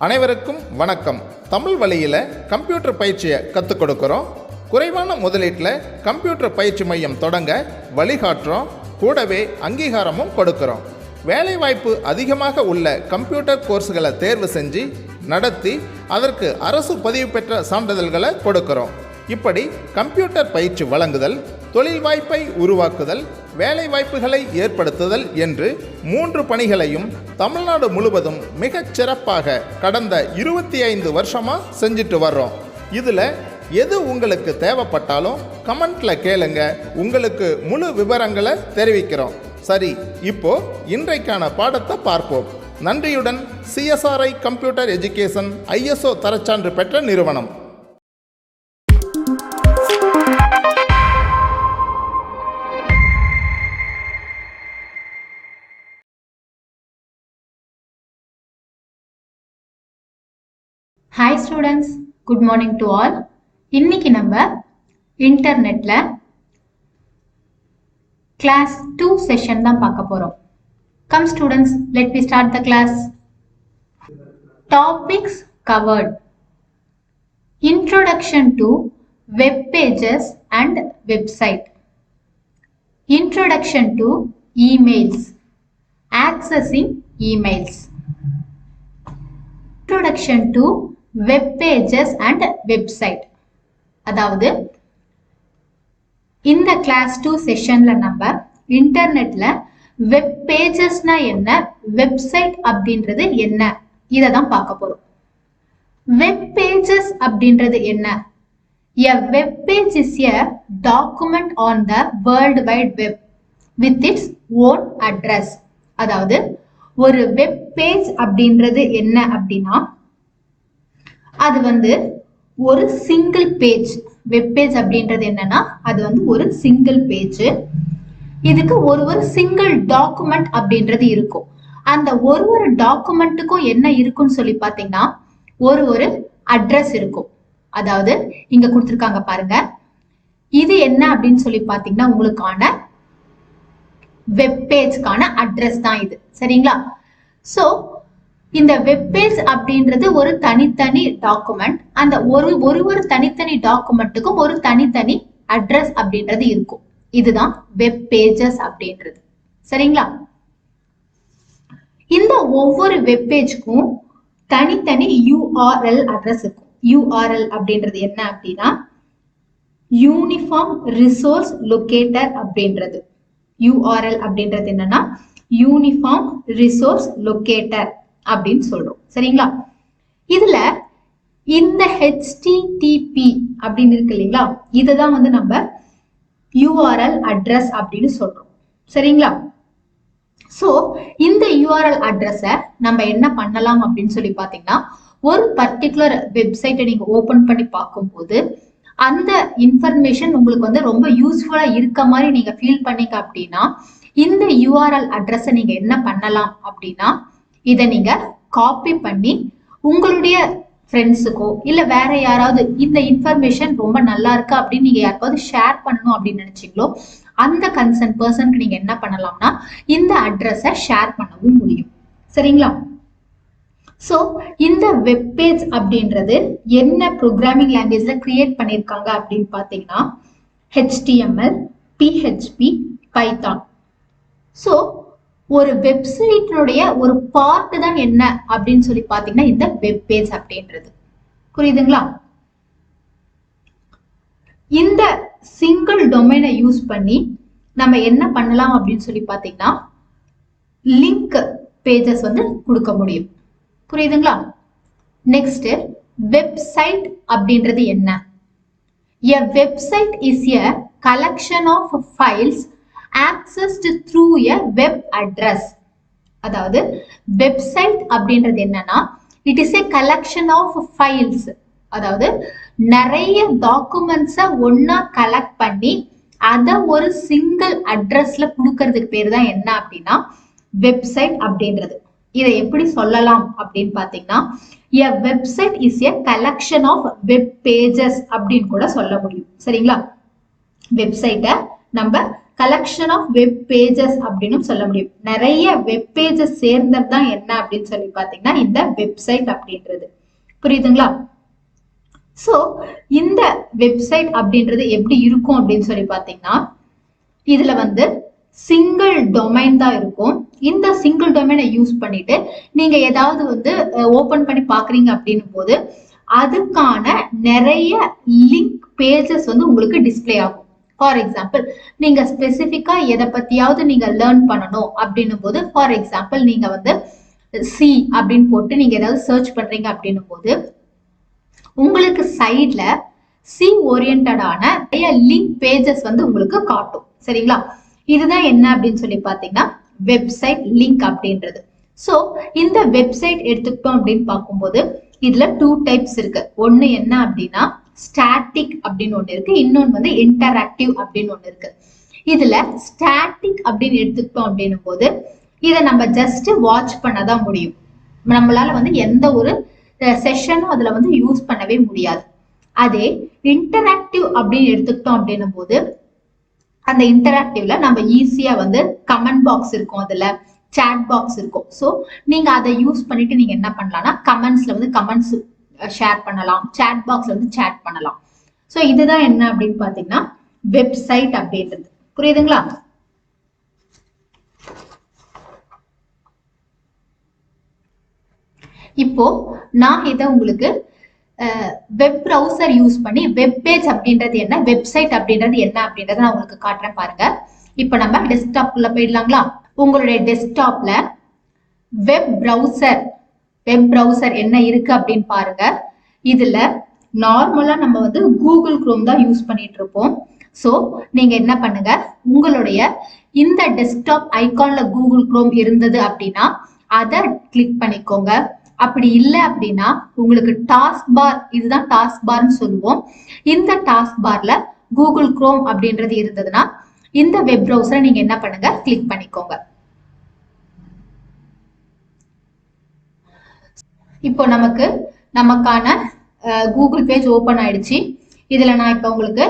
அனைவருக்கும் வணக்கம். தமிழ் வழியில் கம்ப்யூட்டர் பயிற்சியை கற்றுக் கொடுக்குறோம். குறைவான முதலீட்டில் கம்ப்யூட்டர் பயிற்சி மையம் தொடங்க வழிகாட்டுறோம். கூடவே அங்கீகாரமும் கொடுக்குறோம். வேலைவாய்ப்பு அதிகமாக உள்ள கம்ப்யூட்டர் கோர்ஸ்களை தேர்வு செஞ்சு நடத்தி அதற்கு அரசு பதிவு பெற்ற சான்றிதழ்களை கொடுக்குறோம். இப்படி கம்ப்யூட்டர் பயிற்சி வழங்குதல், தொழில் வாய்ப்பை உருவாக்குதல், வேலை வாய்ப்புகளை ஏற்படுத்துதல் என்று 3 பணிகளையும் தமிழ்நாடு முழுவதும் மிகச் சிறப்பாக கடந்த 25 வருஷமாக செஞ்சுட்டு வர்றோம். இதில் எது உங்களுக்கு தேவைப்பட்டாலும் கமெண்ட்டில் கேளுங்க, உங்களுக்கு முழு விவரங்களை தெரிவிக்கிறோம். சரி, இப்போ இன்றைக்கான பாடத்தை பார்ப்போம். நன்றியுடன் CSRI கம்ப்யூட்டர் எஜுகேஷன் ISO தரச்சான்று பெற்ற நிறுவனம். Hi students, good morning to all. இன்னைக்கு நம்ம இன்டர்நெட்ல கிளாஸ் 2 செஷன் தான் பார்க்க போறோம். Come students, let me start the class. Topics covered: introduction to web pages and website, introduction to emails, accessing emails, introduction to web pages and website. அதாவது இந்த class 2 செஷன்ல நம்ம இன்டர்நெட்ல வெப் பேஜஸ்னா என்ன, வெப்சைட் அப்படின்றது என்ன, இதை தான் பார்க்க போறோம். வெப் பேஜஸ் அப்படின்றது என்ன? A web page is a document on the world wide web with its own address. அதாவது ஒரு வெப் பேஜ் அப்படின்றது என்ன அப்படின்னா, அது ஒரு சிங்கிள் பேஜ். வெப் பேஜ் அப்படின்றது என்னன்னா, அது ஒரு சிங்கிள் பேஜ். இதுக்கு ஒரு சிங்கிள் டாக்குமெண்ட் அப்படின்றது இருக்கும். அந்த ஒரு டாக்குமெண்ட்டுக்கும் என்ன இருக்குன்னு சொல்லி பாத்தீங்கன்னா, ஒரு அட்ரஸ் இருக்கும். அதாவது இங்க கொடுத்திருக்காங்க பாருங்க, இது என்ன அப்படின்னு சொல்லி பாத்தீங்கன்னா உங்களுக்கான வெப் பேஜ்க்கான அட்ரஸ் தான் இது. சரிங்களா? சோ இந்த வெப் பேஜ் அப்படின்றது ஒரு தனித்தனி டாக்குமெண்ட். அந்த ஒரு தனித்தனி டாக்குமெண்ட்டுக்கும் ஒரு தனித்தனி அட்ரஸ் அப்படின்றது இருக்கும். இதுதான் வெப் பேஜஸ் அப்படின்றது. சரிங்களா? இந்த ஒவ்வொரு வெப் பேஜ்க்கும் தனித்தனி URL அட்ரஸ் இருக்கும். URL அப்படின்றது என்ன அப்படின்னா, யூனிஃபார்ம் ரிசோர்ஸ் லொகேட்டர் அப்படின்றது. URL அப்படின்றது என்னன்னா, யூனிஃபார்ம் ரிசோர்ஸ் லொகேட்டர் அப்படின்னு சொல்றோம். சரிங்களா? இதுல இந்த HTTP அப்படின்னு இருக்கு இல்லைங்களா, இதுதான் நம்ம URL அட்ரஸ் அப்படின்னு சொல்றோம். சரிங்களா? சோ இந்த URL அட்ரஸ நம்ம என்ன பண்ணலாம் அப்படின்னு சொல்லி பாத்தீங்கன்னா, ஒரு பர்டிகுலர் வெப்சைட்டை நீங்க ஓபன் பண்ணி பார்க்கும்போது அந்த இன்ஃபர்மேஷன் உங்களுக்கு ரொம்ப யூஸ்ஃபுல்லா இருக்க மாதிரி நீங்க ஃபீல் பண்ணீங்க அப்படின்னா, இந்த URL அட்ரஸை நீங்க என்ன பண்ணலாம் அப்படின்னா, இதை நீங்க காப்பி பண்ணி உங்களுடைய ஃப்ரெண்ட்ஸுக்கோ இல்ல வேற யாராவது இந்த இன்ஃபர்மேஷன் ரொம்ப நல்லா இருக்கு அப்படின்னு நீங்க யாருக்காவது ஷேர் பண்ணணும் அப்படின்னு நினைச்சீங்களோ, அந்த கன்சர்ன் பர்சனுக்கு நீங்க என்ன பண்ணலாம்னா இந்த அட்ரஸை ஷேர் பண்ணவும் முடியும். சரிங்களா? சோ இந்த வெப் பேஜ் அப்படின்றது என்ன ப்ரோக்ராமிங் லாங்குவேஜ்ல கிரியேட் பண்ணிருக்காங்க அப்படின்னு பாத்தீங்கன்னா, HTML, PHP, Python. சோ ஒரு வெப்சைட்டினுடைய ஒரு பார்ட் தான் என்ன அப்படின்னு சொல்லி பாத்தீங்கன்னா இந்த வெப் பேஜ் அப்படின்றது. புரியுதுங்களா? இந்த சிங்கிள் டொமைனை யூஸ் பண்ணி நம்ம என்ன பண்ணலாம் அப்படின்னு சொல்லி பாத்தீங்கன்னா, லிங்க் பேஜஸ் கொடுக்க முடியும். புரியுதுங்களா? நெக்ஸ்ட், வெப்சைட் அப்படின்றது என்ன? A website is a collection of files accessed through a web address. அதாவது வெப்சைட் அப்படின்றது என்னன்னா, it is a collection of files. அதாவது நிறைய டாக்குமெண்ட்ஸை ஒன்னா கலெக்ட் பண்ணி அத ஒரு சிங்கிள் அட்ரஸ்ல கொடுக்கறதுக்கு பேர் தான் என்ன அப்படின்னா வெப்சைட் அப்படின்றது. இதை எப்படி சொல்லலாம் அப்படின்னு பாத்தீங்கன்னா, a website is a collection of web pages அப்படின்னு கூட சொல்ல முடியும். சரிங்களா? வெப்சைட்டை நம்ம கலெக்ஷன் ஆஃப் வெப் பேஜஸ் அப்படின்னு சொல்ல முடியும். நிறைய வெப் பேஜஸ் சேர்ந்தது தான் என்ன அப்படின்னு சொல்லி பாத்தீங்கன்னா இந்த வெப்சைட் அப்படின்றது. புரியுதுங்களா? சோ இந்த வெப்சைட் அப்படின்றது எப்படி இருக்கும் அப்படின்னு சொல்லி பாத்தீங்கன்னா இதுல வந்து சிங்கிள் டொமைன் தான் இருக்கும். இந்த சிங்கிள் டொமைனை யூஸ் பண்ணிட்டு நீங்க ஏதாவது வந்து ஓபன் பண்ணி பாக்குறீங்க அப்படின்னும் போது அதுக்கான நிறைய லிங்க் பேஜஸ் வந்து உங்களுக்கு டிஸ்பிளே ஆகும். ஃபார் எக்ஸாம்பிள் நீங்க ஸ்பெசிபிக்கா எதை பத்தியாவது நீங்க லேர்ன் பண்ணணும் அப்படின்னும் போது, ஃபார் எக்ஸாம்பிள் நீங்க வந்து சி அப்படின்னு போட்டு நீங்க ஏதாவது சர்ச் பண்றீங்க அப்படின்னும் போது உங்களுக்கு சைட்ல சி ஓரியன்டான நிறைய லிங்க் பேஜஸ் வந்து உங்களுக்கு காட்டும். சரிங்களா? இதுதான் என்ன அப்படின்னு சொல்லி பாத்தீங்கன்னா வெப்சைட் லிங்க் அப்படின்றது. சோ இந்த வெப்சைட் எடுத்துக்கிட்டோம் அப்படின்னு பார்க்கும்போது இதுல 2 டைப்ஸ் இருக்கு. ஒண்ணு என்ன அப்படின்னா ஸ்டாட்டிக் அப்படின்னு ஒண்ணு இருக்கு, இன்னொன்னு வந்து இன்டராக்டிவ் அப்படின்னு ஒண்ணு இருக்கு. இதுல ஸ்டாட்டிக் அப்படின்னு எடுத்துக்கிட்டோம் அப்படின்னும் போது இதை நம்ம ஜஸ்ட் வாட்ச் பண்ணதான் முடியும். நம்மளால வந்து எந்த ஒரு செஷனும் அதுல வந்து யூஸ் பண்ணவே முடியாது. அதே இன்டராக்டிவ் அப்படின்னு எடுத்துக்கிட்டோம் அப்படின்னும் போது அந்த இன்டராக்டிவ்ல நம்ம ஈஸியா வந்து கமெண்ட் பாக்ஸ் இருக்கும், அதுல சாட் பாக்ஸ் இருக்கும். ஸோ நீங்க அதை யூஸ் பண்ணிட்டு நீங்க என்ன பண்ணலாம்னா கமெண்ட்ஸ்ல வந்து கமெண்ட்ஸ் ஷேர் பண்ணலாம், சாட் பாக்ஸ்ல வந்து சாட் பண்ணலாம். ஸோ இதுதான் என்ன அப்படின்னு பாத்தீங்கன்னா வெப்சைட் அப்படின்றது. புரியுதுங்களா? இப்போ நான் இதை உங்களுக்கு வெப் ப்ரௌசர் யூஸ் பண்ணி வெப் பேஜ் அப்படின்றது என்ன, வெப்சைட் அப்படின்றது என்ன அப்படின்றத நான் உங்களுக்கு காட்டுறேன் பாருங்க. இப்போ நம்ம டெஸ்க்டாப்குள்ள போயிடலாங்களா? உங்களுடைய டெஸ்க்டாப்ல வெப் ப்ரௌசர் என்ன இருக்கு அப்படின்னு பாருங்க. இதுல நார்மலா நம்ம வந்து கூகுள் குரோம் தான் யூஸ் பண்ணிட்டு இருப்போம். ஸோ நீங்க என்ன பண்ணுங்க, உங்களுடைய இந்த டெஸ்க்டாப் ஐகான்ல கூகுள் குரோம் இருந்தது அப்படின்னா அதை கிளிக் பண்ணிக்கோங்க. அப்படி இல்லை அப்படின்னா உங்களுக்கு டாஸ்க் பார், இதுதான் டாஸ்க் பார்னு சொல்லுவோம். இந்த டாஸ்க் பார்ல கூகுள் குரோம் அப்படின்றது இருந்ததுன்னா இந்த வெப் ப்ரௌசரை நீங்க என்ன பண்ணுங்க, கிளிக் பண்ணிக்கோங்க. இப்போ நமக்கான கூகுள் பேஜ் ஓபன் ஆயிடுச்சு. இதுல நான் இப்போ உங்களுக்கு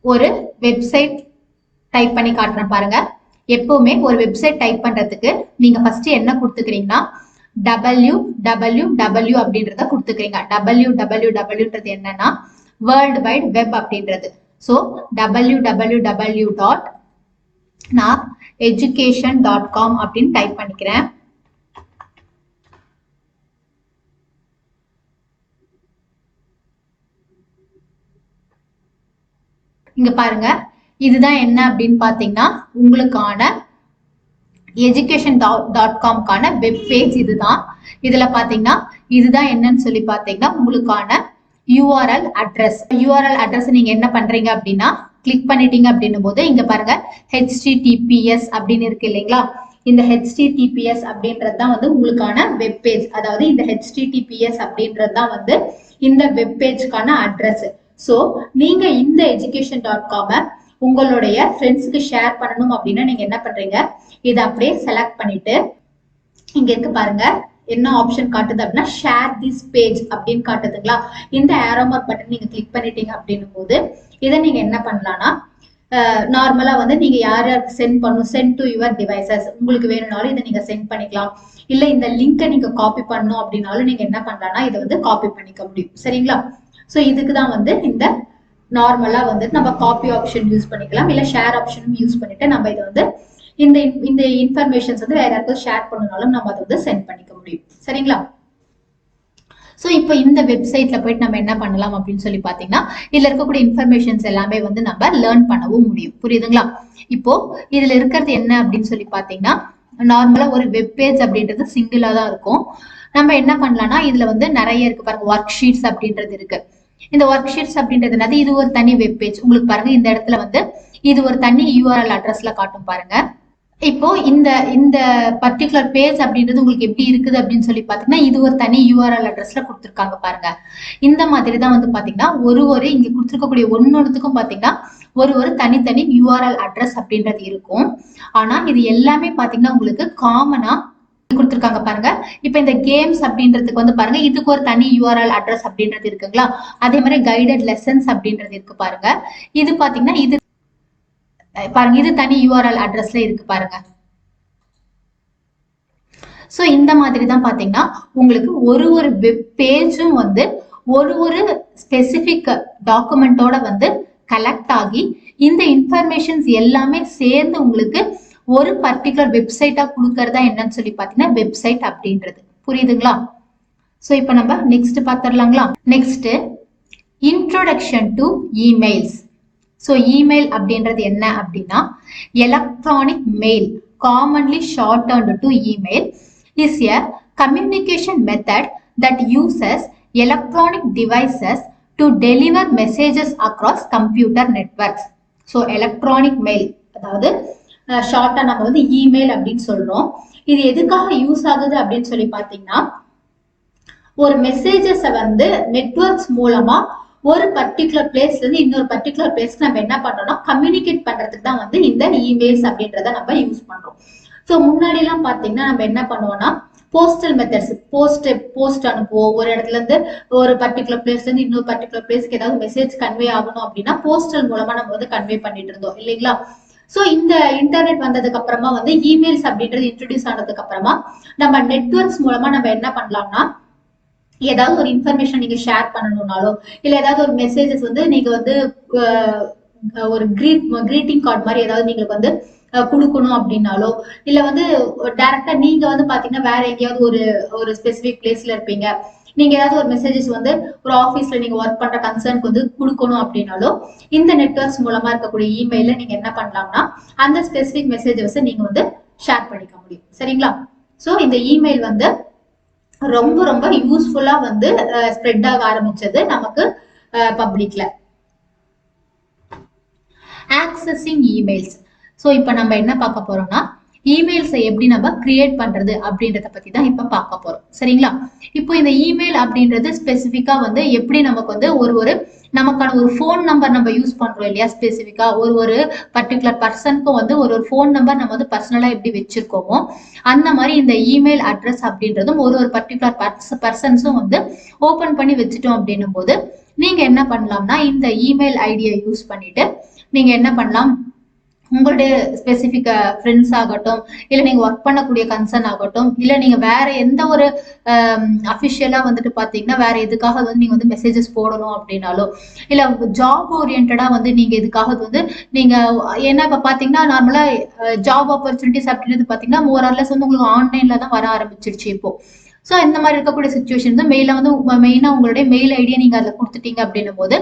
ஒரு வெப்சைட் டைப் பண்ணி காட்டுறேன் பாருங்க. எப்பவுமே ஒரு வெப்சைட் டைப் பண்றதுக்கு நீங்க ஃபர்ஸ்ட் என்ன கொடுத்துக்கிறீங்கன்னா www அப்படின்றத கொடுத்துக்கிறீங்க. www என்னன்னா வேர்ல்டு வைட் வெப் அப்படின்றது. ஸோ www நான் education.com அப்படின்னு டைப் பண்ணிக்கிறேன். இங்க பாருங்க, இதுதான் என்ன அப்படின்னு பாத்தீங்கன்னா உங்களுக்கான education.com வெப் பேஜ் இதுதான். இதுல பாத்தீங்கன்னா இதுதான் என்னன்னு சொல்லி பாத்தீங்கன்னா உங்களுக்கான யூஆர்எல் அட்ரஸ் நீங்க என்ன பண்றீங்க அப்படின்னா கிளிக் பண்ணிட்டீங்க அப்படின்னும் போது இங்க பாருங்க HTTPS அப்படின்னு இருக்கு இல்லைங்களா? இந்த HTTPS அப்படின்றது தான் வந்து உங்களுக்கான வெப் பேஜ். அதாவது இந்த HTTPS அப்படின்றது தான் வந்து இந்த வெப் பேஜ்க்கான அட்ரஸ். ஸோ நீங்க இந்த education.com உங்களுடைய ஃப்ரெண்ட்ஸுக்கு ஷேர் பண்ணணும் அப்படின்னா நீங்க என்ன பண்றீங்க, இதை அப்படியே செலக்ட் பண்ணிட்டு இங்க இருக்கு பாருங்க என்ன ஆப்ஷன் காட்டுது அப்படின்னா ஷேர் திஸ் பேஜ் அப்படின்னு காட்டுதுங்களா? இந்த ஏரோ மார்க் பட்டன் நீங்க கிளிக் பண்ணிட்டீங்க அப்படின்னும் போது இதை நீங்க என்ன பண்ணலாம்னா நார்மலா வந்து நீங்க யார் யாருக்கு சென்ட் டு யுவர் டிவைசஸ், உங்களுக்கு வேணும்னாலும் இதை நீங்க சென்ட் பண்ணிக்கலாம். இல்ல இந்த லிங்கை நீங்க காப்பி பண்ணணும் அப்படின்னாலும் நீங்க என்ன பண்ணலாம்னா இதை வந்து காப்பி பண்ணிக்க முடியும். சரிங்களா? ஸோ இதுக்கு தான் வந்து இந்த நார்மலா வந்து நம்ம காப்பி ஆப்ஷன் யூஸ் பண்ணிக்கலாம், இல்ல ஷேர் ஆப்ஷனும் யூஸ் பண்ணிட்டு நம்ம இதை வந்து இந்த இன்ஃபர்மேஷன்ஸ் வந்து வேற யாருக்கும் ஷேர் பண்ணனாலும் நம்ம அதை வந்து சென்ட் பண்ணிக்க முடியும். சரிங்களா? ஸோ இப்போ இந்த வெப்சைட்ல போயிட்டு நம்ம என்ன பண்ணலாம் அப்படின்னு சொல்லி பாத்தீங்கன்னா இதுல இருக்கக்கூடிய இன்ஃபர்மேஷன்ஸ் எல்லாமே வந்து நம்ம லேர்ன் பண்ணவும் முடியும். புரியுதுங்களா? இப்போ இதுல இருக்கிறது என்ன அப்படின்னு சொல்லி பாத்தீங்கன்னா நார்மலா ஒரு வெப் பேஜ் அப்படின்றது சிங்கிளா தான் இருக்கும். நம்ம என்ன பண்ணலாம்னா இதுல வந்து நிறைய இருக்கு பாருங்க, ஒர்க் ஷீட்ஸ் அப்படின்றது இருக்கு. இந்த ஒர்க் ஷீட்ஸ் அப்படின்றது இது ஒரு தனி வெப் பேஜ். உங்களுக்கு பாருங்க இந்த இடத்துல வந்து இது ஒரு தனி யூஆர்எல் அட்ரஸ்ல காட்டும் பாருங்க. இப்போ இந்த பர்டிகுலர் பேஜ் அப்படின்றது உங்களுக்கு எப்படி இருக்குது அப்படின்னு சொல்லி பாத்தீங்கன்னா இது ஒரு தனி யூஆர்எல் அட்ரஸ்ல கொடுத்துருக்காங்க பாருங்க. இந்த மாதிரி தான் வந்து பாத்தீங்கன்னா ஒரு இங்க கொடுத்துருக்கக்கூடிய ஒன்னொன்னுக்கும் பாத்தீங்கன்னா ஒரு தனித்தனி யூஆர்எல் அட்ரஸ் அப்படின்றது இருக்கும். ஆனா இது எல்லாமே பாத்தீங்கன்னா உங்களுக்கு காமனா கொடுத்துருக்காங்க பாருங்க. இப்ப இந்த கேம்ஸ் அப்படின்றதுக்கு வந்து பாருங்க இதுக்கு ஒரு தனி யூஆர்எல் அட்ரஸ் அப்படின்றது இருக்குங்களா? அதே மாதிரி கைடட் லெசன்ஸ் அப்படின்றது இருக்கு பாருங்க. இது பாத்தீங்கன்னா பாருங்க, இது தனி URL அட்ரஸ்ல இருக்கு பாருங்க. ஸோ இந்த மாதிரி தான் பாத்தீங்கன்னா உங்களுக்கு ஒரு ஒரு வெப் பேஜும் வந்து ஒரு ஸ்பெசிபிக் டாக்குமெண்டோட வந்து கலெக்ட் ஆகி இந்த இன்ஃபர்மேஷன்ஸ் எல்லாமே சேர்ந்து உங்களுக்கு ஒரு பர்டிகுலர் வெப்சைட்டா கொடுக்கறதா என்னன்னு சொல்லி பாத்தீங்கன்னா வெப்சைட் அப்படின்றது. புரியுதுங்களா? ஸோ இப்போ நம்ம நெக்ஸ்ட் பாத்திரலாங்களா? Next introduction to emails. So email அப்படின்றது என்ன அப்படின்னா electronic mail, commonly shortened to email, is a communication method that uses electronic devices to deliver messages across computer networks. So electronic mail அதாவது ஷார்ட்டா நம்ம வந்து இமெயில் அப்படின்னு சொல்றோம். இது எதுக்காக யூஸ் ஆகுது அப்படின்னு சொல்லி பாத்தீங்கன்னா ஒரு மெசேஜஸ் வந்து நெட்வொர்க்ஸ் மூலமா ஒரு பர்டிகுலர் பிளேஸ்ல இருந்து இன்னொரு பர்டிகுலர் பிளேஸ்க்கு நம்ம என்ன பண்றோம்னா கம்யூனிகேட் பண்றதுக்கு தான் வந்து இந்த இமெயில்ஸ் அப்படின்றத நம்ம யூஸ் பண்றோம். ஸோ முன்னாடி எல்லாம் பாத்தீங்கன்னா நம்ம என்ன பண்ணுவோம்னா போஸ்டல் மெத்தட்ஸ், போஸ்ட் அனுப்புவோம். ஒரு இடத்துல இருந்து ஒரு பர்டிகுலர் பிளேஸ்ல இருந்து இன்னொரு பர்டிகுலர் பிளேஸ்க்கு ஏதாவது மெசேஜ் கன்வே ஆகணும் அப்படின்னா போஸ்டல் மூலமா நம்ம வந்து கன்வே பண்ணிட்டு இருந்தோம் இல்லைங்களா? சோ இந்த இன்டர்நெட் வந்ததுக்கு அப்புறமா வந்து இமெயில்ஸ் அப்படின்றது இன்ட்ரோடியூஸ் ஆனதுக்கு அப்புறமா நம்ம நெட்வொர்க்ஸ் மூலமா நம்ம என்ன பண்ணலாம்னா ஏதாவது ஒரு இன்ஃபர்மேஷன் நீங்க ஷேர் பண்ணணும்னாலோ இல்ல ஏதாவது ஒரு மெசேஜஸ் வந்து நீங்க வந்து ஒரு கிரீட்டிங் கார்டு மாதிரி ஏதாவது நீங்களுக்கு வந்து கொடுக்கணும் அப்படின்னாலோ இல்ல வந்து டைரக்டா நீங்க வந்து பாத்தீங்கன்னா வேற எங்கேயாவது ஒரு ஸ்பெசிபிக் பிளேஸ்ல இருப்பீங்க, நீங்க ஏதாவது ஒரு மெசேஜஸ் வந்து ஒரு ஆபீஸ்ல நீங்க ஒர்க் பண்ற கன்சர்னுக்கு வந்து கொடுக்கணும் அப்படின்னாலோ இந்த நெட்வொர்க்ஸ் மூலமா இருக்கக்கூடிய இமெயில நீங்க என்ன பண்ணலாம்னா அந்த ஸ்பெசிபிக் மெசேஜஸ் நீங்க வந்து ஷேர் பண்ணிக்க முடியும். சரிங்களா? சோ இந்த இமெயில் வந்து ரொம்ப ரொம்ப யூஸ்ஃபுல்லா வந்து ஸ்ப்ரெட் ஆக ஆரம்பிச்சது நமக்கு பப்ளிக்ல. Accessing emails. ஸோ இப்போ நம்ம என்ன பார்க்க போறோம்னா இமெயில்ஸை எப்படி நம்ம கிரியேட் பண்றது அப்படின்றத பத்தி தான் இப்ப பார்க்க போறோம். சரிங்களா? இப்போ இந்த இமெயில் அப்படின்றது ஸ்பெசிபிக்கா வந்து எப்படி நமக்கு வந்து ஒரு நமக்கான ஒரு ஃபோன் நம்பர் நம்ம யூஸ் பண்றோம் இல்லையா? ஸ்பெசிபிக்கா ஒரு பர்டிகுலர் பர்சனுக்கும் வந்து ஒரு ஃபோன் நம்பர் நம்ம வந்து பர்சனலா எப்படி வச்சிருக்கோமோ அந்த மாதிரி இந்த இமெயில் அட்ரஸ் அப்படின்றதும் ஒரு பர்டிகுலர் பர்சன்ஸும் வந்து ஓபன் பண்ணி வச்சுட்டோம் அப்படின்னும் போது நீங்க என்ன பண்ணலாம்னா இந்த இமெயில் ஐடியை யூஸ் பண்ணிட்டு நீங்க என்ன பண்ணலாம், உங்களுடைய ஸ்பெசிபிக் ஃப்ரெண்ட்ஸ் ஆகட்டும் இல்ல நீங்க ஒர்க் பண்ணக்கூடிய கன்சர்ன் ஆகட்டும் இல்ல நீங்க வேற எந்த ஒரு அபிஷியலா வந்துட்டு பாத்தீங்கன்னா வேற எதுக்காக வந்து நீங்க வந்து மெசேஜஸ் போடணும் அப்படின்னாலும் இல்ல ஜாப் ஓரியன்டா வந்து நீங்க எதுக்காக வந்து நீங்க என்ன இப்ப பாத்தீங்கன்னா நார்மலா ஜாப் ஆப்பர்ச்சுனிட்டிஸ் அப்படின்றது பாத்தீங்கன்னா மோரர்லெஸ் வந்து உங்களுக்கு ஆன்லைன்ல தான் வர ஆரம்பிச்சிருச்சு இப்போ. ஸோ இந்த மாதிரி இருக்கக்கூடிய சுச்சுவேஷன் தான் மெயில வந்து மெயினா உங்களுடைய மெயில் ஐடியை நீங்க அதில் கொடுத்துட்டீங்க அப்படின்னும் போது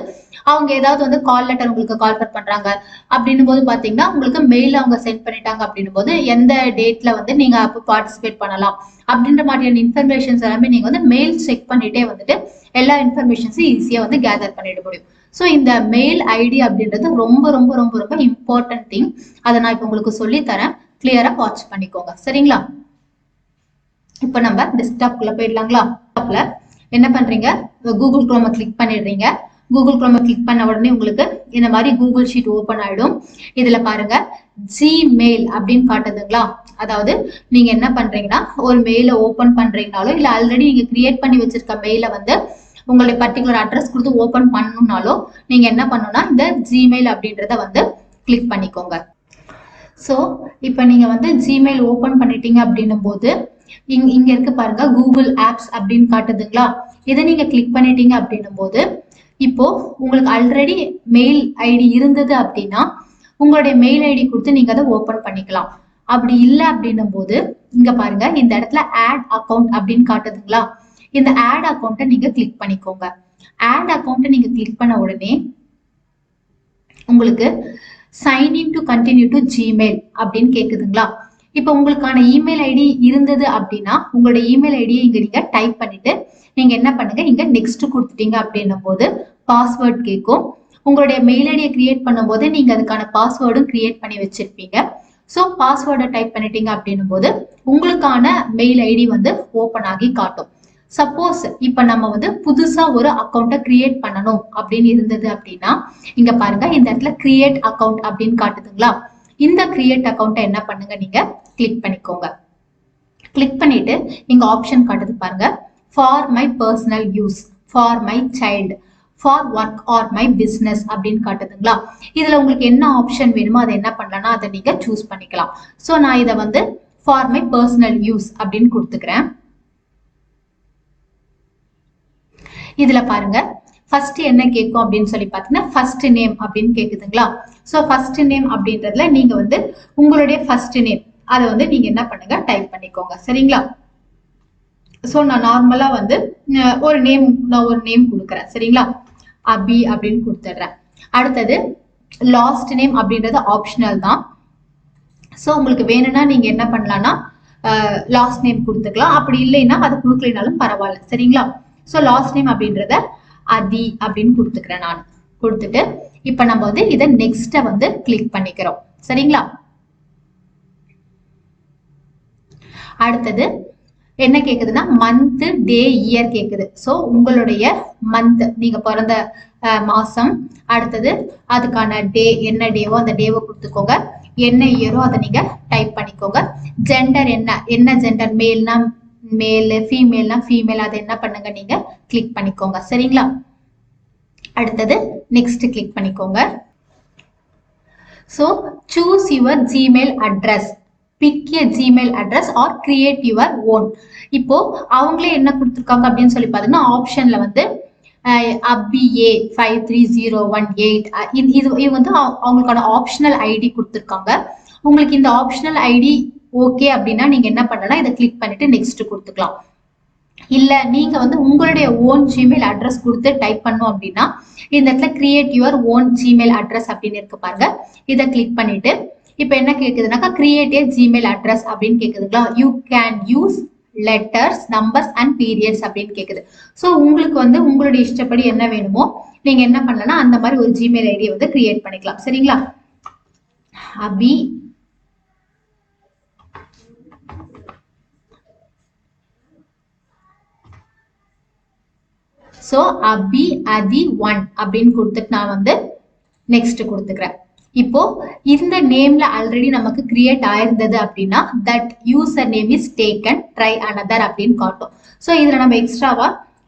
அவங்க ஏதாவது வந்து கால் லெட்டர் உங்களுக்கு கால் பண்றாங்க அப்படின்னும் போது பாத்தீங்கன்னா உங்களுக்கு மெயில் அவங்க சென்ட் பண்ணிட்டாங்க அப்படின்னும் போது எந்த டேட்ல வந்து நீங்க அப்போ பார்ட்டிசிபேட் பண்ணலாம் அப்படின்ற மாதிரியான இன்ஃபர்மேஷன்ஸ் எல்லாமே நீங்க வந்து மெயில் செக் பண்ணிட்டே வந்துட்டு எல்லா இன்ஃபர்மேஷன்ஸும் ஈஸியா வந்து கேதர் பண்ணிட முடியும். ஸோ இந்த மெயில் ஐடி அப்படின்றது ரொம்ப ரொம்ப ரொம்ப ரொம்ப இம்பார்ட்டன்ட் திங். அதை நான் இப்போ உங்களுக்கு சொல்லி தரேன், கிளியரா வாட்ச் பண்ணிக்கோங்க. சரிங்களா? இப்ப நம்ம டெஸ்க்டாப்குள்ள போயிடலாங்களா? என்ன பண்றீங்க, கூகுள் குரோமை கிளிக் பண்ணிடுறீங்க. கூகுள் குரோமை கிளிக் பண்ண உடனே உங்களுக்கு இந்த மாதிரி கூகுள் ஷீட் ஓபன் ஆயிடும். இதுல பாருங்க ஜிமெயில் அப்படின்னு காட்டுதுங்களா? அதாவது நீங்க என்ன பண்றீங்கன்னா ஒரு மெயில ஓபன் பண்றீங்கனாலும் இல்ல ஆல்ரெடி நீங்க கிரியேட் பண்ணி வச்சிருக்க மெயில வந்து உங்களுடைய பர்டிகுலர் அட்ரஸ் கொடுத்து ஓபன் பண்ணணும்னாலும் நீங்க என்ன பண்ணணும்னா இந்த ஜிமெயில் அப்படின்றத வந்து கிளிக் பண்ணிக்கோங்க. ஸோ இப்போ நீங்க வந்து ஜிமெயில் ஓபன் பண்ணிட்டீங்க அப்படின்னும் போது இங்க இருக்கு பாருங்க கூகுள் ஆப்ஸ் அப்படின்னு காட்டுதுங்களா? இதை நீங்க கிளிக் பண்ணிட்டீங்க அப்படின்னும் போது இப்போ உங்களுக்கு ஆல்ரெடி மெயில் ஐடி இருந்தது அப்படின்னா உங்களுடைய மெயில் ஐடி கொடுத்து நீங்க அதை ஓபன் பண்ணிக்கலாம். அப்படி இல்லை அப்படின்னும் போது இங்க பாருங்க இந்த இடத்துல ஆட் அக்கௌண்ட் அப்படின்னு காட்டுதுங்களா? இந்த ஆட் அக்கௌண்ட்டை நீங்க கிளிக் பண்ணிக்கோங்க. ஆட் அக்கௌண்ட்டை நீங்க கிளிக் பண்ண உடனே உங்களுக்கு sign in to continue to Gmail அப்படின்னு கேக்குதுங்களா? இப்போ உங்களுக்கான இமெயில் ஐடி இருந்தது அப்படின்னா உங்களுடைய இமெயில் ஐடியை இங்க நீங்க டைப் பண்ணிட்டு நீங்க என்ன பண்ணுங்க இங்க நெக்ஸ்ட் கொடுத்துட்டீங்க அப்படின்னும் போது பாஸ்வேர்ட் கேட்கும். உங்களுடைய மெயில் ஐடியை கிரியேட் பண்ணும் போது நீங்க அதுக்கான பாஸ்வேர்டும் கிரியேட் பண்ணி வச்சிருப்பீங்க. ஸோ பாஸ்வேர்டை டைப் பண்ணிட்டீங்க அப்படின்னும் போது உங்களுக்கான மெயில் ஐடி வந்து ஓபன் ஆகி காட்டும். சப்போஸ் இப்ப நம்ம வந்து புதுசா ஒரு அக்கௌண்ட்டை கிரியேட் பண்ணணும் அப்படின்னு இருந்தது அப்படின்னா இங்க பாருங்க இந்த இடத்துல கிரியேட் அக்கௌண்ட் அப்படின்னு காட்டுதுங்களா? இந்த கிரியேட் அக்கௌண்ட்டை என்ன பண்ணுங்க நீங்க கிளிக் பண்ணிக்கோங்க. கிளிக் பண்ணிட்டு இங்க ஆப்ஷன் காட்டுது பாருங்க, for my personal use, for my child, for work or my business அப்படின்னு காட்டுதுங்களா. இதுல உங்களுக்கு என்ன ஆப்ஷன் வேணுமோ அதை என்ன பண்ணலாம்னா அதை நீங்க சூஸ் பண்ணிக்கலாம். ஸோ நான் இதை வந்து ஃபார் மை பர்சனல் யூஸ் அப்படின்னு கொடுத்துக்கிறேன். இதுல பாருங்க ஃபர்ஸ்ட் என்ன கேட்கும் அப்படின்னு சொல்லி பாத்தீங்கன்னா ஃபர்ஸ்ட் நேம் அப்படின்னு கேக்குதுங்களா. சோ ஃபர்ஸ்ட் நேம் அப்படின்றதுல நீங்க வந்து உங்களுடைய ஃபர்ஸ்ட் நேம் அதை வந்து நீங்க என்ன பண்ணுங்க டைப் பண்ணிக்கோங்க. சரிங்களா. சோ நான் நார்மலா வந்து ஒரு நேம் கொடுக்குறேன். சரிங்களா. அபி அப்படின்னு கொடுத்துடுறேன். அடுத்தது லாஸ்ட் நேம் அப்படின்றது ஆப்ஷனல் தான். சோ உங்களுக்கு வேணும்னா நீங்க என்ன பண்ணலாம்னா லாஸ்ட் நேம் கொடுத்துக்கலாம். அப்படி இல்லைன்னா அது கொடுக்கலனாலும் பரவாயில்ல. சரிங்களா. சோ லாஸ்ட் நேம் அப்படின்றத அதி அப்படின்னு கொடுத்துக்கிறேன். நான் கொடுத்துட்டு இப்ப நம்ம வந்து இதை நெக்ஸ்ட வந்து கிளிக் பண்ணிக்கிறோம். சரிங்களா. அடுத்தது என்ன கேக்குதுன்னா மந்த் டே இயர் கேக்குது. சோ உங்களுடைய மந்த் நீங்க பிறந்த மாசம், அடுத்தது அதுக்கான டே என்ன டேவோ அந்த டேவை கொடுத்துக்கோங்க. என்ன இயரோ அதை நீங்க டைப் பண்ணிக்கோங்க. ஜெண்டர் என்ன ஜெண்டர், மேல்னா மேல், ஃபீமேல்னா ஃபீமேல், அதை என்ன பண்ணுங்க நீங்க கிளிக் பண்ணிக்கோங்க. சரிங்களா. அடுத்தது நெக்ஸ்ட் கிளிக் பண்ணிக்கோங்க. So choose your Gmail address, pick a Gmail address or create your own. இப்போ அவங்களே என்ன கொடுத்துருக்காங்க அப்படின்னு சொல்லி பாத்தீங்கன்னா ஆப்ஷன்ல வந்து அபிஏ 530118 இது வந்து அவங்களுக்கான ஆப்ஷனல் ஐடி கொடுத்துருக்காங்க. உங்களுக்கு இந்த ஆப்ஷனல் ஐடி ஓகே அப்படின்னா நீங்க என்ன பண்ணலாம், இதை கிளிக் பண்ணிட்டு நெக்ஸ்ட் கொடுத்துக்கலாம். இல்ல நீங்க வந்து உங்களுடைய ஓன் ஜிமெயில் அட்ரஸ் கொடுத்து டைப் பண்ணும் அப்படின்னா இந்த இடத்துல create your own Gmail address அப்படின்னு இருக்கு பாருங்க. இதை கிளிக் பண்ணிட்டு இப்ப என்ன கேக்குதுனாக்கா கிரியேட் ஏ ஜிமெயில் அட்ரஸ் அப்படின்னு கேக்குதுங்களா. You can use letters, numbers and periods அப்படின்னு கேக்குது. சோ உங்களுக்கு வந்து உங்களுடைய இஷ்டப்படி என்ன வேணுமோ நீங்க என்ன பண்ணலன்னா அந்த மாதிரி ஒரு ஜிமெயில் ஐடியை வந்து கிரியேட் பண்ணிக்கலாம். சரிங்களா. அபி சோ அபி அதி 1 அப்படின்னு கொடுத்துட்டு நான் வந்து நெக்ஸ்ட் கொடுத்துக்கிறேன். இப்போ இந்த நேம்ல ஆல்ரெடி நமக்கு கிரியேட் ஆயிருந்தது அப்படின்னா that user name is taken try another அப்படின்னு காட்டும். சோ இதுல நம்ம எக்ஸ்ட்ராவா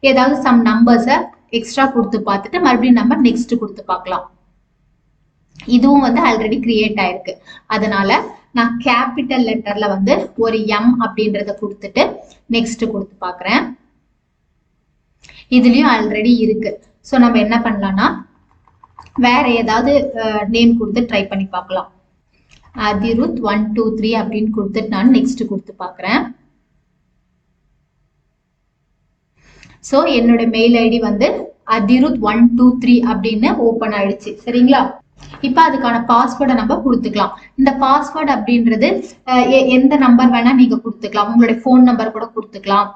ஏதாவது சம் நம்பர்ஸை எக்ஸ்ட்ரா கொடுத்து பார்த்துட்டு மறுபடியும் நம்ம நெக்ஸ்ட் கொடுத்து பார்க்கலாம். இதுவும் வந்து ஆல்ரெடி கிரியேட் ஆயிருக்கு. அதனால நான் கேபிட்டல் லெட்டர்ல வந்து ஒரு எம் அப்படின்றத கொடுத்துட்டு நெக்ஸ்ட் கொடுத்து பாக்குறேன். இதுலயும் ஆல்ரெடி இருக்கு. சோ நம்ம என்ன பண்ணலாம்னா வேற ஏதாவது நேம் கொடுத்து ட்ரை பண்ணி பார்க்கலாம். அதிருத் 123 அப்படின்னு கொடுத்துட்டு நான் நெக்ஸ்ட் கொடுத்து பாக்குறேன். சோ என்னோட மெயில் ஐடி வந்து அதிருத் 123 அப்படின்னு ஓபன் ஆயிடுச்சு. சரிங்களா. இப்ப அதுக்கான பாஸ்வேர்டை நம்ம கொடுத்துக்கலாம். இந்த பாஸ்வேர்டு அப்படின்றது எந்த நம்பர் வேணா நீங்க கொடுத்துக்கலாம். உங்களுடைய போன் நம்பர் கூட கொடுத்துக்கலாம்.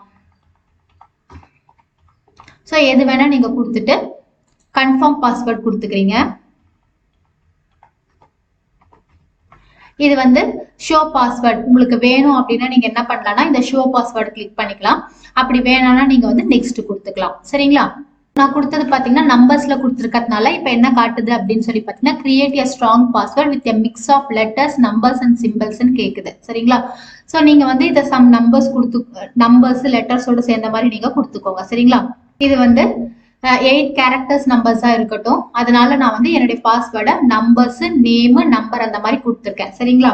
சோ எது வேணா நீங்க கொடுத்துட்டு கன்ஃபார்ம் பாஸ்வேர்ட் கொடுத்துக்கிறீங்க. இது வந்து ஷோ பாஸ்வேர்ட் உங்களுக்கு வேணும் அப்படின்னா நீங்க என்ன பண்ணலாம்னா இந்த ஷோ பாஸ்வேர்டு கிளிக் பண்ணிக்கலாம். அப்படி வேணாம்னா நீங்க வந்து நெக்ஸ்ட் கொடுத்துக்கலாம். சரிங்களா. நான் கொடுத்தது பாத்தீங்கன்னா நம்பர்ஸ்ல கொடுத்துருக்கிறதுனால இப்ப என்ன காட்டுது அப்படின்னு சொல்லி பாத்தீங்கன்னா create a strong password with a mix of letters, numbers and symbols கேக்குது. சரிங்களா. சோ நீங்க வந்து இதை சம் நம்பர்ஸ் லெட்டர்ஸோட சேர்ந்த மாதிரி நீங்க கொடுத்துக்கோங்க. சரிங்களா. இது வந்து 8 கேரக்டர்ஸ் நம்பர்ஸா இருக்கட்டும். அதனால நான் வந்து என்னுடைய பாஸ்வேர்டை நம்பர்ஸ், நேம், நம்பர் அந்த மாதிரி கொடுத்துருக்கேன். சரிங்களா.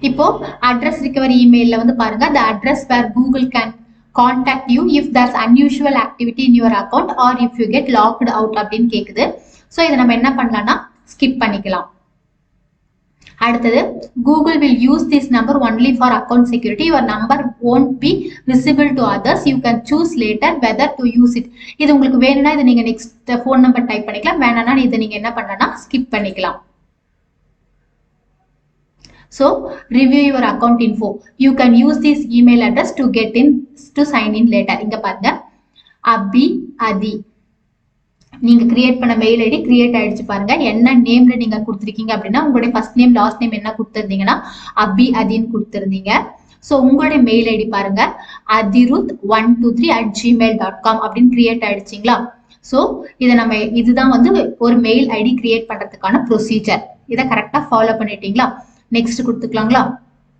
இப்போ அட்ரஸ் ரிகவரி இமெயில்ல வந்து பாருங்க the address where Google can contact you if there's unusual activity in your account or if you get locked out அப்படின்னு கேக்குது. சோ இதை நம்ம என்ன பண்ணலாம்னா ஸ்கிப் பண்ணிக்கலாம். அடுத்தது Google will use this number only for account security. Your number won't be visible to others. You can choose later whether to use it. இது உங்களுக்கு வேணும்னா இதை நீங்க நெக்ஸ்ட் போன் நம்பர் டைப் பண்ணிக்கலாம். வேணாம்னா இதை நீங்க என்ன பண்ணலாம்னா ஸ்கிப் பண்ணிக்கலாம். So review your account info. You can use this email address to get in to sign in later. இங்க பாருங்க அபி அதி நீங்க கிரியேட் பண்ண மெயில் ஐடி கிரியேட் ஆயிடுச்சு பாருங்க. என்ன நேம்ல நீங்க கொடுத்துருக்கீங்க அப்படின்னா உங்களுடைய ஃபர்ஸ்ட் நேம் லாஸ்ட் நேம் என்ன கொடுத்துருந்தீங்கன்னா அபி அதின்னு கொடுத்துருந்தீங்க. சோ உங்களுடைய மெயில் ஐடி பாருங்க adiruth123@gmail.com அப்படின்னு கிரியேட் ஆயிடுச்சுங்களா. சோ இதை நம்ம இதுதான் வந்து ஒரு மெயில் ஐடி கிரியேட் பண்றதுக்கான ப்ரொசீஜர். இதை கரெக்டா ஃபாலோ பண்ணிட்டீங்களா. நெக்ஸ்ட் கொடுத்துக்கலாங்களா.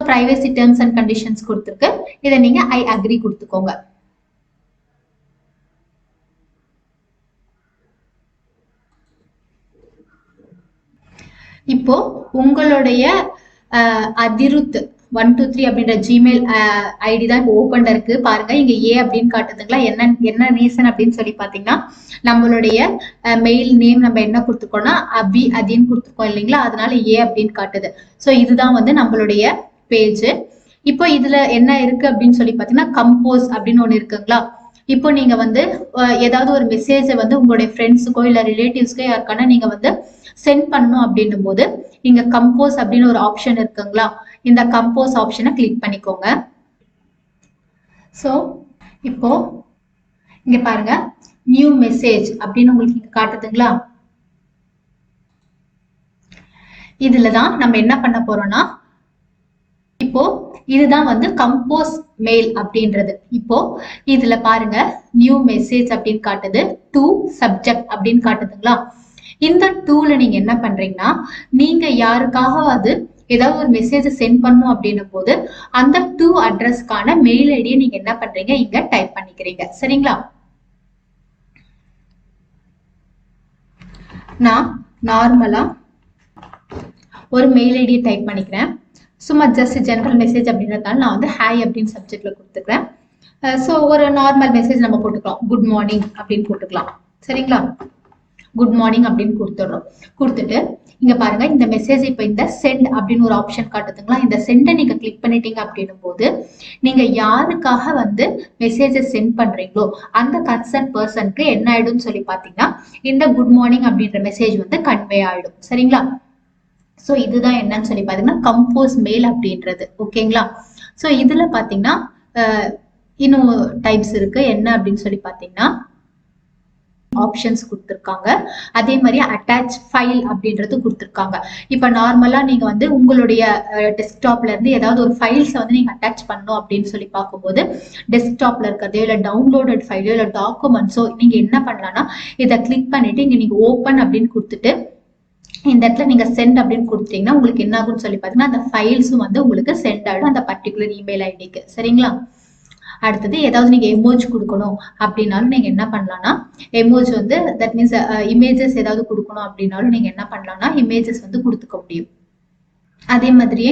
பிரைவசி டேர்ம்ஸ் அண்ட் கண்டிஷன்ஸ் கொடுத்துருக்கு. இதை நீங்க ஐ அக்ரி கொடுத்துக்கோங்க. இப்போ உங்களுடைய அதிருத் 123 அப்படின்ற ஜிமெயில் ஐடி தான் இப்போ ஓப்பன்ல இருக்கு பாருங்க. இங்க ஏ அப்படின்னு காட்டுதுங்களா? என்ன ரீசன் அப்படின்னு சொல்லி பாத்தீங்கன்னா, நம்மளுடைய மெயில் நேம் நம்ம என்ன கொடுத்துருக்கோம்னா அபி அதின்னு கொடுத்துருக்கோம் இல்லைங்களா? அதனால ஏ அப்படின்னு காட்டுது. ஸோ இதுதான் வந்து நம்மளுடைய பேஜ். இப்போ இதுல என்ன இருக்கு அப்படின்னு சொல்லி பாத்தீங்கன்னா, கம்போஸ் அப்படின்னு ஒண்ணு இருக்குங்களா? இப்போ நீங்க வந்து ஏதாவது ஒரு மெசேஜை வந்து உங்களுடைய ஃப்ரெண்ட்ஸுக்கோ இல்ல ரிலேட்டிவ்ஸ்க்கோ யாருக்கான நீங்க வந்து சென்ட் பண்ணணும் அப்படின்னும் போது இங்க கம்போஸ் அப்படின்னு ஒரு ஆப்ஷன் இருக்குங்களா? இந்த கம்போஸ் ஆப்ஷனை கிளிக் பண்ணிக்கோங்க. ஸோ இப்போ இங்க பாருங்க, நியூ மெசேஜ் அப்படின்னு உங்களுக்கு இங்க காட்டுதுங்களா? இதுலதான் நம்ம என்ன பண்ண போறோம்னா, இப்போ இதுதான் வந்து கம்போஸ் மெயில் அப்படின்றது. இப்போ இதுல பாருங்க, நியூ மெசேஜ் அப்படின்னு காட்டுது, டு சப்ஜெக்ட் அப்படின்னு காட்டுதுங்களா? இந்த டூல நீங்க என்ன பண்றீங்கன்னா, நீங்க யாருக்காவது ஏதாவது ஒரு மெசேஜ் சென்ட் பண்ணும் அப்படின்னும் போது அந்த டூ அட்ரஸ்க்கான மெயில் ஐடியை நீங்க என்ன பண்றீங்க, இங்க டைப் பண்ணிக்கிறீங்க. சரிங்களா? நான் நார்மலா ஒரு மெயில் ஐடியை டைப் பண்ணிக்கிறேன். சும்மா ஜஸ்ட் ஜெனரல் மெசேஜ் அப்படின்றதுனால நான் வந்து ஹாய் அப்படின்னு சப்ஜெக்ட்ல கொடுத்துக்கிறேன். ஸோ ஒரு நார்மல் மெசேஜ் நம்ம போட்டுக்கலாம், குட் மார்னிங் அப்படின்னு போட்டுக்கலாம். சரிங்களா? குட் மார்னிங் அப்படின்னு கொடுத்துடுறோம். கொடுத்துட்டு இங்க பாருங்க, இந்த மெசேஜ் இப்போ இந்த சென்ட் அப்படின்னு ஒரு ஆப்ஷன் காட்டுதுங்களா? இந்த சென்டை நீங்க கிளிக் பண்ணிட்டீங்க அப்படின்னும் போது நீங்க யாருக்காக வந்து மெசேஜை சென்ட் பண்றீங்களோ அந்த கன்சர்ன் பர்சனுக்கு என்ன ஆயிடும்னு சொல்லி பாத்தீங்கன்னா, இந்த குட் மார்னிங் அப்படின்ற மெசேஜ் வந்து கன்வே ஆயிடும். சரிங்களா? ஸோ இதுதான் என்னன்னு சொல்லி பாத்தீங்கன்னா கம்போஸ் மெயில் அப்படின்றது. ஓகேங்களா? ஸோ இதுல பாத்தீங்கன்னா இன்னும் டைப்ஸ் இருக்கு. என்ன அப்படின்னு சொல்லி பாத்தீங்கன்னா, ஆப்ஷன்ஸ் கொடுத்துருக்காங்க. அதே மாதிரி அட்டாச் ஃபைல் அப்படின்றது கொடுத்துருக்காங்க. இப்ப நார்மலா நீங்க வந்து உங்களுடைய டெஸ்க்டாப்ல இருந்து ஏதாவது ஒரு ஃபைல்ஸை வந்து நீங்க அட்டாச் பண்ணணும் அப்படின்னு சொல்லி பார்க்கும்போது டெஸ்க்டாப்ல இருக்கிறதோ இல்ல டவுன்லோடட் ஃபைலோ இல்ல டாக்குமெண்ட்ஸோ நீங்க என்ன பண்ணலாம்னா, இதை கிளிக் பண்ணிட்டு இங்க நீங்க ஓப்பன் அப்படின்னு கொடுத்துட்டு இந்த இடத்துல நீங்க சென்ட் அப்படின்னு கொடுத்தீங்கன்னா உங்களுக்கு என்ன ஆகும்னு சொல்லி பாத்தீங்கன்னா, அந்த ஃபைல்ஸும் வந்து உங்களுக்கு சென்ட் ஆயிடும் அந்த பர்டிகுலர் இமெயில் ஐடிக்கு. சரிங்களா? அடுத்தது ஏதாவது நீங்க எமோஜ் கொடுக்கணும் அப்படின்னாலும் நீங்க என்ன பண்ணலாம்னா, எமோஜ் வந்து தட் மீன்ஸ் இமேஜஸ் ஏதாவது கொடுக்கணும் அப்படின்னாலும் நீங்க என்ன பண்ணலாம்னா இமேஜஸ் வந்து கொடுத்துக்க முடியும். அதே மாதிரியே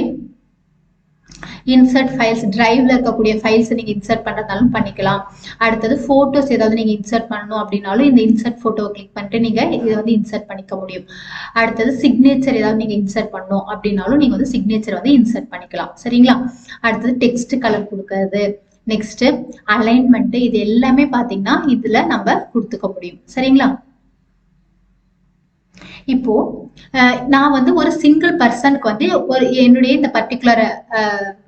இன்சர்ட் ஃபைல்ஸ், டிரைவ்ல இருக்கக்கூடிய ஃபைல்ஸ் நீங்க இன்சர்ட் பண்றதாலும் பண்ணிக்கலாம். அடுத்தது போட்டோஸ் ஏதாவது நீங்க இன்சர்ட் பண்ணணும் அப்படின்னாலும் இந்த இன்சர்ட் போட்டோவை கிளிக் பண்ணிட்டு நீங்க இதை வந்து இன்சர்ட் பண்ணிக்க முடியும். அடுத்தது சிக்னேச்சர் ஏதாவது நீங்க இன்சர்ட் பண்ணணும் அப்படின்னாலும் நீங்க வந்து சிக்னேச்சர் வந்து இன்சர்ட் பண்ணிக்கலாம். சரிங்களா? அடுத்தது டெக்ஸ்ட் கலர் கொடுக்கறது, நெக்ஸ்ட் அலைன்மெண்ட், இது எல்லாமே பாத்தீங்கன்னா இதுல நம்ம கொடுத்துக்க முடியும். சரிங்களா? இப்போ நான் வந்து ஒரு சிங்கிள் பர்சனுக்கு வந்து ஒரு என்னுடைய இந்த பர்டிகுலர்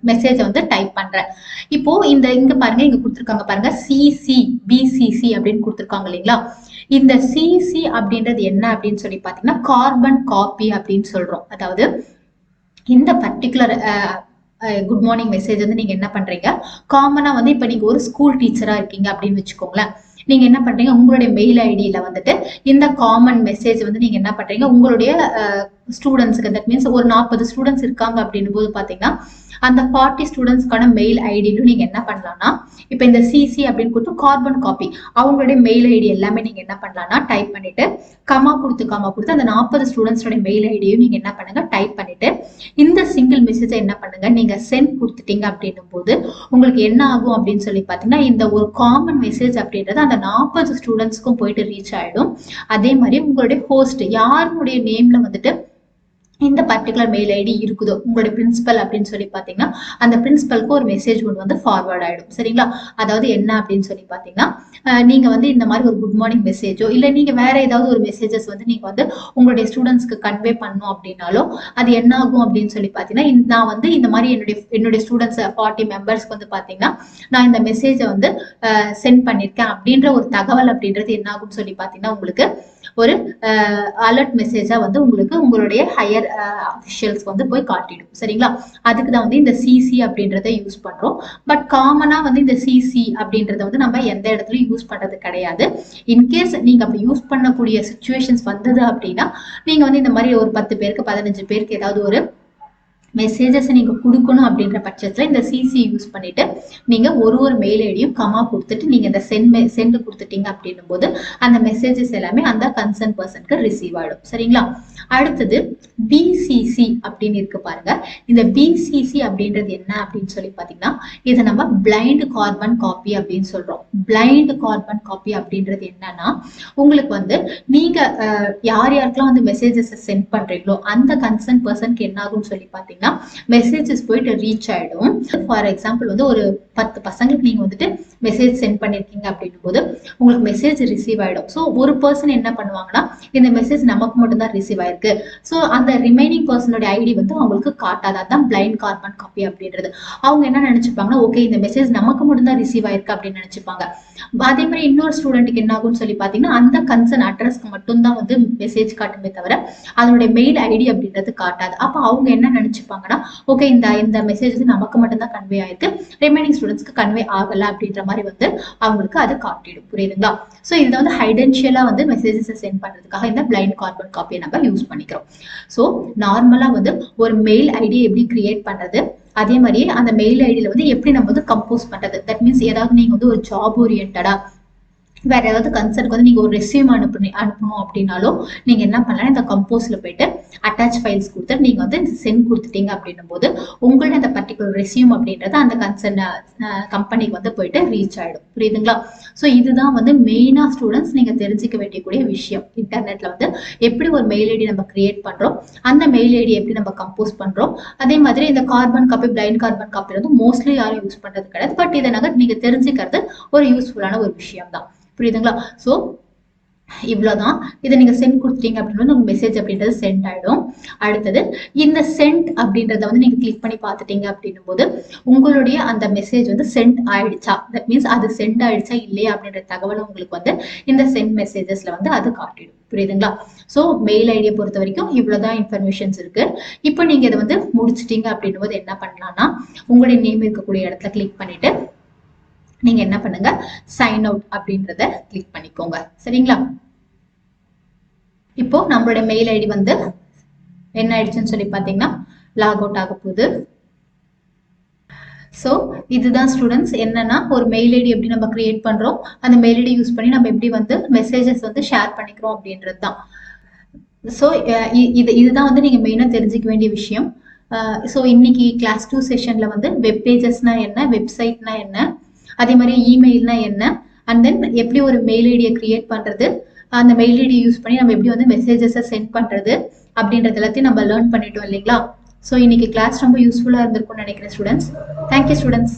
மெசேஜை வந்து டைப் பண்றேன். இப்போ இங்க பாருங்க, இங்க கொடுத்துருக்காங்க பாருங்க, சிசி பிசிசி அப்படின்னு கொடுத்துருக்காங்க இல்லைங்களா? இந்த சிசி அப்படின்றது என்ன அப்படின்னு சொல்லி பாத்தீங்கன்னா கார்பன் காப்பி அப்படின்னு சொல்றோம். அதாவது இந்த பர்டிகுலர் குட் மார்னிங் மெசேஜ் வந்து நீங்க என்ன பண்றீங்க, காமனா வந்து இப்ப நீங்க ஒரு ஸ்கூல் டீச்சரா இருக்கீங்க அப்படின்னு வச்சுக்கோங்களேன். நீங்க என்ன பண்றீங்க, உங்களுடைய மெயில் ஐடியில வந்துட்டு இந்த காமன் மெசேஜ் வந்து நீங்க என்ன பண்றீங்க உங்களுடைய ஸ்டூடெண்ட்ஸ்க்கு, தட் மீன்ஸ் ஒரு 40 ஸ்டூடெண்ட்ஸ் இருக்காங்க அப்படின்னும் போது பாத்தீங்கன்னா அந்த 40 ஸ்டூடெண்ட்ஸ்க்கான மெயில் ஐடியிலும் நீங்க என்ன பண்ணலாம்னா, இப்ப இந்த சிசி அப்படின்னு கொடுத்து கார்பன் காப்பி அவங்களுடைய மெயில் ஐடி எல்லாமே நீங்க என்ன பண்ணலாம்னா டைப் பண்ணிட்டு கமா கொடுத்து அந்த 40 ஸ்டூடெண்ட்ஸோட மெயில் ஐடியும் நீங்க என்ன பண்ணுங்க டைப் பண்ணிட்டு இந்த சிங்கிள் மெசேஜை என்ன பண்ணுங்க நீங்க சென்ட் கொடுத்துட்டீங்க அப்படின்னும் போது உங்களுக்கு என்ன ஆகும் அப்படின்னு சொல்லி பாத்தீங்கன்னா, இந்த ஒரு காமன் மெசேஜ் அப்படின்றது அந்த 40 ஸ்டூடெண்ட்ஸ்க்கும் போயிட்டு ரீச் ஆயிடும். அதே மாதிரி உங்களுடைய ஹோஸ்ட் யாருடைய நேம்ல வந்துட்டு இந்த பர்டிகுலர் மெயில் ஐடி இருக்குதோ உங்களுடைய பிரின்சிபல் அப்படின்னு சொல்லி பாத்தீங்கன்னா அந்த பிரின்சிபலுக்கு ஒரு மெசேஜ் ஒன்று வந்து ஃபார்வர்ட் ஆயிடும். சரிங்களா? அதாவது என்ன அப்படின்னு சொல்லி பாத்தீங்கன்னா, நீங்க வந்து இந்த மாதிரி ஒரு குட் மார்னிங் மெசேஜோ இல்ல நீங்க வேற ஏதாவது ஒரு மெசேஜஸ் வந்து நீங்க வந்து உங்களுடைய ஸ்டூடெண்ட்ஸ்க்கு கன்வே பண்ணணும் அப்படின்னாலும் அது என்ன ஆகும் அப்படின்னு சொல்லி பாத்தீங்கன்னா, நான் வந்து இந்த மாதிரி என்னுடைய ஸ்டூடெண்ட்ஸ் 40 மெம்பர்ஸ்க்கு வந்து பாத்தீங்கன்னா நான் இந்த மெசேஜை வந்து சென்ட் பண்ணிருக்கேன் அப்படின்ற ஒரு தகவல் அப்படின்றது என்ன ஆகும்னு சொல்லி பாத்தீங்கன்னா உங்களுக்கு ஒரு அலர்ட் மெசேஜா வந்து உங்களுக்கு உங்களுடைய ஹையர் அஃபிஷியல்ஸ் வந்து போய் காட்டிடும். சரிங்களா? அதுக்கு தான் வந்து இந்த சிசி அப்படின்றத யூஸ் பண்றோம். பட் காமனா வந்து இந்த சிசி அப்படின்றத வந்து நம்ம எந்த இடத்துலயும் யூஸ் பண்றது கிடையாது. இன்கேஸ் நீங்க அப்படி யூஸ் பண்ணக்கூடிய சிச்சுவேஷன்ஸ் வந்தது அப்படின்னா நீங்க வந்து இந்த மாதிரி ஒரு 10 பேருக்கு 15 பேருக்கு ஏதாவது ஒரு மெசேஜஸ் நீங்க கொடுக்கணும் அப்படின்ற பட்சத்துல இந்த சிசி யூஸ் பண்ணிட்டு நீங்க ஒரு மெயில் ஐடியும் கமா கொடுத்துட்டு நீங்க இந்த சென்ட் கொடுத்துட்டீங்க அப்படின்னும் போது அந்த மெசேஜஸ் எல்லாமே அந்த கன்சர்ன் பர்சனுக்கு ரிசீவ் ஆயிடும். சரிங்களா? அடுத்தது பிசிசி அப்படின்னு இருக்கு பாருங்க. இந்த பிசிசி அப்படின்றது என்ன அப்படின்னு சொல்லி பாத்தீங்கன்னா, இதை நம்ம பிளைண்ட் கார்பன் காப்பி அப்படின்னு சொல்றோம். பிளைண்ட் கார்பன் காப்பி அப்படின்றது என்னன்னா, உங்களுக்கு வந்து நீங்க யார் யாருக்கெல்லாம் வந்து மெசேஜஸ் சென்ட் பண்றீங்களோ அந்த கன்சர்ன் பர்சனுக்கு என்ன ஆகும்னு சொல்லி பாத்தீங்கன்னா மெசேஜஸ் போயிட்டு ரீச் ஆயிடும். ஃபார் எக்ஸாம்பிள் வந்து ஒரு 10 பசங்களுக்கு நீங்க வந்துட்டு மெசேஜ் சென்ட் பண்ணிருக்கீங்க அப்படின்னும் போது உங்களுக்கு மெசேஜ் ரிசீவ் ஆயிடும். ஸோ ஒரு பர்சன் என்ன பண்ணுவாங்கன்னா, இந்த மெசேஜ் நமக்கு மட்டும் தான் ரிசீவ் ஆயிருக்கு, ஸோ அந்த ரிமைனிங் பர்சனோட ஐடி வந்து அவங்களுக்கு காட்டாது. அதான் பிளைண்ட் கார்பன் காப்பி அப்படின்றது. அவங்க என்ன நினைச்சுப்பாங்கன்னா, ஓகே இந்த மெசேஜ் நமக்கு மட்டும் தான் ரிசீவ் ஆயிருக்கு அப்படின்னு நினைச்சுப்பாங்க. அதே மாதிரி இன்னொரு ஸ்டூடெண்ட்டுக்கு என்ன ஆகும்னு சொல்லி பாத்தீங்கன்னா, அந்த கன்சர்ன் அட்ரஸ்க்கு மட்டும் தான் வந்து மெசேஜ் காட்டுமே தவிர அதனுடைய மெயில் ஐடி அப்படின்றது காட்டாது. அப்ப அவங்க என்ன நினைச்சுப்பாங்கன்னா, ஓகே இந்த மெசேஜ் வந்து நமக்கு மட்டும் தான் கன்வே ஆயிருக்கு, ரிமைனிங் ஸ்டூடெண்ட்ஸ்க்கு கன்வே ஆகல அப்படின்ற மாதிரி வந்து அவங்களுக்கு அது காட்டிடும். புரியுதுங்களா? ஸோ இதுல வந்து ஹைடென்ஷியலா வந்து மெசேஜஸ் சென்ட் பண்றதுக்காக இந்த பிளைண்ட் கார்பன் காப்பியை நம்ம யூஸ் பண்ணிக்கிறோம். ஸோ நார்மலா வந்து ஒரு மெயில் ஐடி எப்படி கிரியேட் பண்றது, அதே மாதிரியே அந்த மெயில் ஐடியில வந்து எப்படி நம்ம வந்து கம்போஸ் பண்றது, தட் மீன்ஸ் ஏதாவது நீங்க வந்து ஒரு ஜாப் ஓரியன்டா வேற ஏதாவது கன்சர்னுக்கு வந்து நீங்க ஒரு ரெஸ்யூம் அனுப்பணும் அப்படின்னாலும் நீங்க என்ன பண்ணலாம், இந்த கம்போஸ்ல போயிட்டு அட்டாச் ஃபைல்ஸ் கொடுத்து நீங்க வந்து சென்ட் கொடுத்துட்டீங்க அப்படின்னும் போது உங்களோட அந்த பர்டிகுலர் ரெஸ்யூம் அப்படின்றது அந்த கன்சர்ன் கம்பெனிக்கு வந்து போயிட்டு ரீச் ஆயிடும். புரியுதுங்களா? ஸோ இதுதான் வந்து மெயினா ஸ்டூடெண்ட்ஸ் நீங்க தெரிஞ்சுக்க வேண்டியக்கூடிய விஷயம். இன்டர்நெட்ல வந்து எப்படி ஒரு மெயில் ஐடி நம்ம கிரியேட் பண்றோம், அந்த மெயில் ஐடி எப்படி நம்ம கம்போஸ் பண்றோம், அதே மாதிரி இந்த carbon copy blind carbon copy வந்து மோஸ்ட்லி யாரும் யூஸ் பண்றது கிடையாது. பட் இதை நீங்க தெரிஞ்சுக்கிறது ஒரு யூஸ்ஃபுல்லான ஒரு விஷயம் தான். புரியுதுங்களா? ஸோ இவ்வளவுதான். இதை நீங்க சென்ட் கொடுத்துட்டீங்க அப்படின்னா உங்க மெசேஜ் அப்படின்றது சென்ட் ஆயிடும். அடுத்தது இந்த சென்ட் அப்படின்றத வந்து நீங்க கிளிக் பண்ணி பார்த்துட்டீங்க அப்படின்னும் போது உங்களுடைய அந்த மெசேஜ் வந்து சென்ட் ஆயிடுச்சா, தட் மீன்ஸ் அது சென்ட் ஆயிடுச்சா இல்லையா அப்படின்ற தகவலை உங்களுக்கு வந்து இந்த சென்ட் மெசேஜஸ்ல வந்து அது காட்டிடும். புரியுதுங்களா? ஸோ மெயில் ஐடியை பொறுத்த வரைக்கும் இவ்வளவுதான் இன்ஃபர்மேஷன்ஸ் இருக்கு. இப்போ நீங்க இதை வந்து முடிச்சிட்டீங்க அப்படின்னும் போது என்ன பண்ணலாம்னா, உங்களுடைய நேம் இருக்கக்கூடிய இடத்துல கிளிக் பண்ணிட்டு நீங்க என்ன பண்ணுங்க, சைன் அவுட் அப்படின்றத கிளிக் பண்ணிக்கோங்க. சரிங்களா? இப்போ நம்மளோட மெயில் ஐடி வந்து என்ன ஆயிடுச்சுன்னு சொல்லி பாத்தீங்கன்னா லாக் அவுட் ஆக போகுது. ஸோ இதுதான் ஸ்டூடெண்ட்ஸ் என்னன்னா, ஒரு மெயில் ஐடி எப்படி நம்ம கிரியேட் பண்றோம், அந்த மெயில் ஐடி யூஸ் பண்ணி நம்ம எப்படி வந்து மெசேஜஸ் வந்து ஷேர் பண்ணிக்கிறோம் அப்படின்றது தான். ஸோ இதுதான் வந்து நீங்க மெயினா தெரிஞ்சுக்க வேண்டிய விஷயம். ஸோ இன்னைக்கு கிளாஸ் 2 செஷன்ல வந்து வெப் பேஜஸ்னா என்ன, வெப்சைட்னா என்ன, அதே மாதிரி இமெயில்னா என்ன, அண்ட் தென் எப்படி ஒரு மெயில் ஐடியை கிரியேட் பண்றது, அந்த மெயில் ஐடி யூஸ் பண்ணி நம்ம எப்படி வந்து மெசேஜஸை சென்ட் பண்றது அப்படின்றது எல்லாத்தையும் நம்ம லேர்ன் பண்ணிட்டோம் இல்லைங்களா? ஸோ இன்னைக்கு கிளாஸ் ரொம்ப யூஸ்ஃபுல்லா இருந்திருக்கும்னு நினைக்கிறேன் ஸ்டூடெண்ட்ஸ். Thank you students.